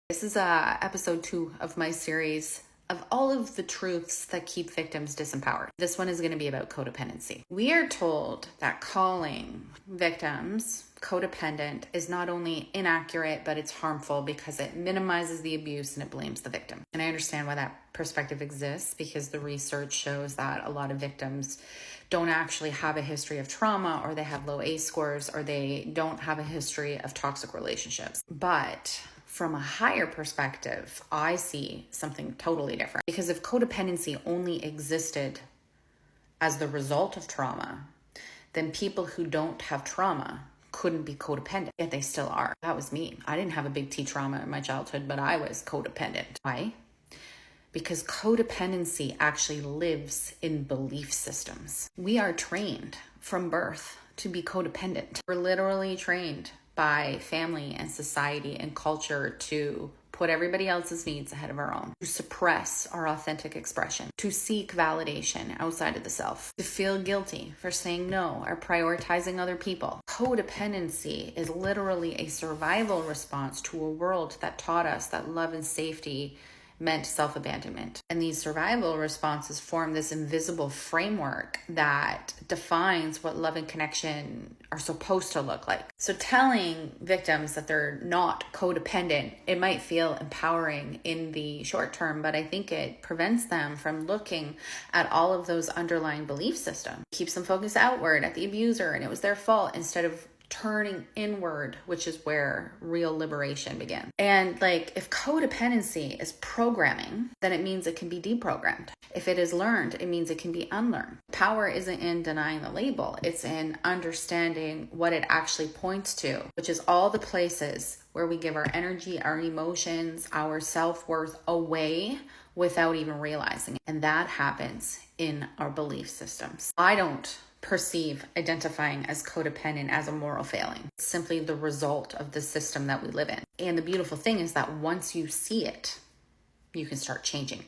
This is episode 2 of my series of all of the truths that keep victims disempowered. This one is going to be about codependency. We are told that calling victims codependent is not only inaccurate, but it's harmful because it minimizes the abuse and it blames the victim. And I understand why that perspective exists, because the research shows that a lot of victims don't actually have a history of trauma, or they have low ACE scores, or they don't have a history of toxic relationships. But from a higher perspective, I see something totally different. Because if codependency only existed as the result of trauma, then people who don't have trauma couldn't be codependent, yet they still are. That was me. I didn't have a big T trauma in my childhood, but I was codependent. Why? Because codependency actually lives in belief systems. We are trained from birth to be codependent. We're literally trained by family and society and culture to put everybody else's needs ahead of our own, to suppress our authentic expression, to seek validation outside of the self, to feel guilty for saying no or prioritizing other people. Codependency is literally a survival response to a world that taught us that love and safety meant self-abandonment. And these survival responses form this invisible framework that defines what love and connection are supposed to look like. So telling victims that they're not codependent, it might feel empowering in the short term, but I think it prevents them from looking at all of those underlying belief systems. It keeps them focused outward at the abuser and it was their fault, instead of turning inward, which is where real liberation begins. And if codependency is programming, then it means it can be deprogrammed. If it is learned, it means it can be unlearned. Power isn't in denying the label, it's in understanding what it actually points to, which is all the places where we give our energy, our emotions, our self-worth away without even realizing it. And that happens in our belief systems. I don't perceive identifying as codependent as a moral failing. It's simply the result of the system that we live in. And the beautiful thing is that once you see it, you can start changing it.